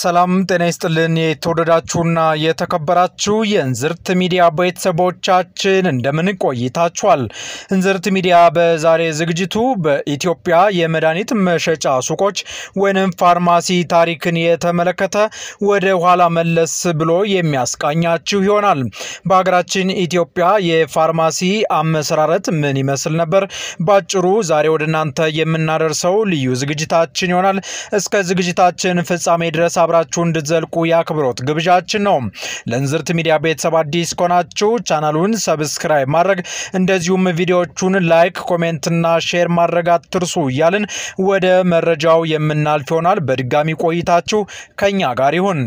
ሰላም ጤና ይስጥልን የተወደዳችሁና የተከበራችሁ የእንዝርት ሚዲያ ቤተሰቦቻችን እንደምን ቆይታችኋል? እንዝርት ሚዲያ በዛሬ ዝግጅቱ በኢትዮጵያ የመድኃኒት መሸጫ ሱቆች ወይንም ፋርማሲ ታሪክን የተመለከተ ወደ ኋላ መለስ ብሎ የሚያስቃኛችሁ ይሆናል። በሀገራችን ኢትዮጵያ የፋርማሲ አመሰራረት ምን ይመስል ነበር? ባጭሩ ዛሬ ወደ እናንተ የምናደርሰው ልዩ ዝግጅታችን ይሆናል። እስከ ዝግጅታችን ፍጻሜ ድረስ አብራችሁ እንድትዘልቁ ያክብሮት ግብዣችን ነው። ለእንዝርት ሚዲያ ቤተሰብ አዲስ ከሆናችሁ ቻናሉን ሰብስክራይብ ማድረግ እንደዚሁም ቪዲዮቹን ላይክ፣ ኮሜንት እና ሼር ማድረግ አትርሱ እያልን ወደ መረጃው የምናልፍ ይሆናል። በድጋሚ ቆይታችሁ ከኛ ጋር ይሁን።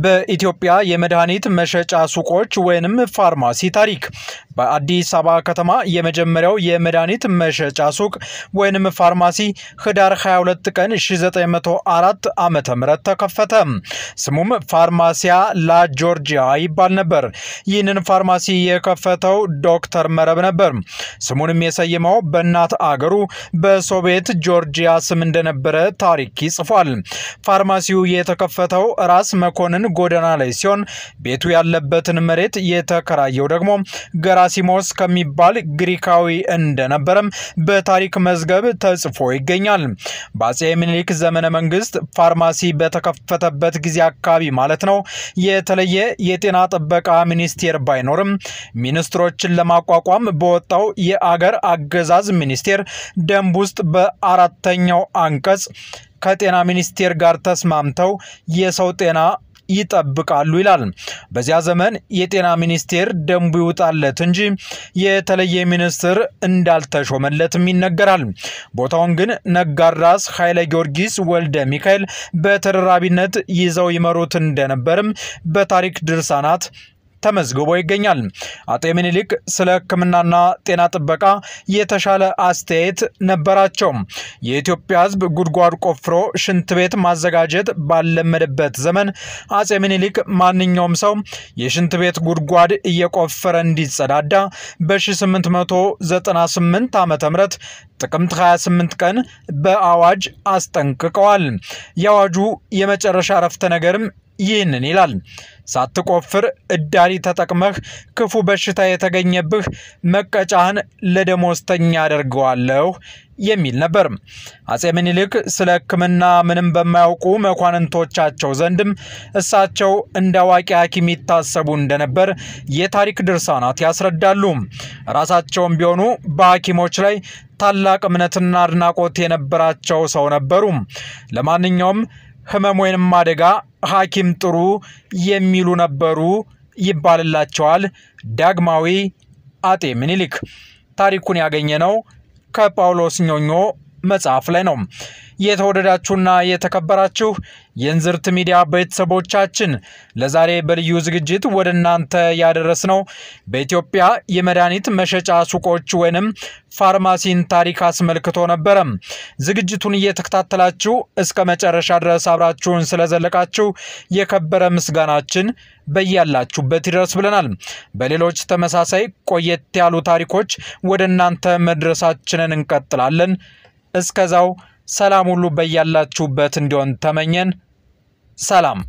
በኢትዮጵያ የመድኃኒት መሸጫ ሱቆች ወይንም ፋርማሲ ታሪክ በአዲስ አበባ ከተማ የመጀመሪያው የመድኃኒት መሸጫ ሱቅ ወይንም ፋርማሲ ህዳር 22 ቀን 1904 ዓመተ ምህረት ተከፈተ። ስሙም ፋርማሲያ ላ ጆርጂያ ይባል ነበር። ይህንን ፋርማሲ የከፈተው ዶክተር መረብ ነበር። ስሙንም የሰየመው በእናት አገሩ በሶቪየት ጆርጂያ ስም እንደነበረ ታሪክ ይጽፋል። ፋርማሲው የተከፈተው ራስ መኮንን ጎዳና ላይ ሲሆን ቤቱ ያለበትን መሬት የተከራየው ደግሞ ገራሲሞስ ከሚባል ግሪካዊ እንደነበረም በታሪክ መዝገብ ተጽፎ ይገኛል። በአፄ ምኒልክ ዘመነ መንግስት ፋርማሲ በተከፈተበት ጊዜ አካባቢ ማለት ነው የተለየ የጤና ጥበቃ ሚኒስቴር ባይኖርም ሚኒስትሮችን ለማቋቋም በወጣው የአገር አገዛዝ ሚኒስቴር ደንብ ውስጥ በአራተኛው አንቀጽ ከጤና ሚኒስቴር ጋር ተስማምተው የሰው ጤና ይጠብቃሉ ይላል። በዚያ ዘመን የጤና ሚኒስቴር ደንቡ ይወጣለት እንጂ የተለየ ሚኒስትር እንዳልተሾመለትም ይነገራል። ቦታውን ግን ነጋድራስ ኃይለ ጊዮርጊስ ወልደ ሚካኤል በተደራቢነት ይዘው ይመሩት እንደነበርም በታሪክ ድርሳናት ተመዝግቦ ይገኛል። አጤ ምኒልክ ስለ ሕክምናና ጤና ጥበቃ የተሻለ አስተያየት ነበራቸው። የኢትዮጵያ ሕዝብ ጉድጓድ ቆፍሮ ሽንት ቤት ማዘጋጀት ባለመደበት ዘመን አጤ ምኒልክ ማንኛውም ሰው የሽንት ቤት ጉድጓድ እየቆፈረ እንዲጸዳዳ በ1898 ዓመተ ምህረት ጥቅምት 28 ቀን በአዋጅ አስጠንቅቀዋል። የአዋጁ የመጨረሻ አረፍተ ነገርም ይህንን ይላል: ሳትቆፍር እዳሪ ተጠቅመህ ክፉ በሽታ የተገኘብህ መቀጫህን ለደሞዝተኛ ያደርገዋለሁ የሚል ነበር። አፄ ምኒልክ ስለ ሕክምና ምንም በማያውቁ መኳንንቶቻቸው ዘንድም እሳቸው እንደ አዋቂ ሐኪም ይታሰቡ እንደነበር የታሪክ ድርሳናት ያስረዳሉ። ራሳቸውም ቢሆኑ በሐኪሞች ላይ ታላቅ እምነትና አድናቆት የነበራቸው ሰው ነበሩ። ለማንኛውም ህመም ወይንም አደጋ ሐኪም ጥሩ የሚሉ ነበሩ ይባልላቸዋል። ዳግማዊ አጤ ምኒልክ። ታሪኩን ያገኘነው ከጳውሎስ ኞኞ መጽሐፍ ላይ ነው። የተወደዳችሁና የተከበራችሁ የእንዝርት ሚዲያ ቤተሰቦቻችን ለዛሬ በልዩ ዝግጅት ወደ እናንተ ያደረስነው በኢትዮጵያ የመድኃኒት መሸጫ ሱቆች ወይንም ፋርማሲን ታሪክ አስመልክቶ ነበር። ዝግጅቱን እየተከታተላችሁ እስከ መጨረሻ ድረስ አብራችሁን ስለዘለቃችሁ የከበረ ምስጋናችን በያላችሁበት ይድረስ ብለናል። በሌሎች ተመሳሳይ ቆየት ያሉ ታሪኮች ወደ እናንተ መድረሳችንን እንቀጥላለን። እስከዛው ሰላም ሁሉ በያላችሁበት እንዲሆን ተመኘን። ሰላም።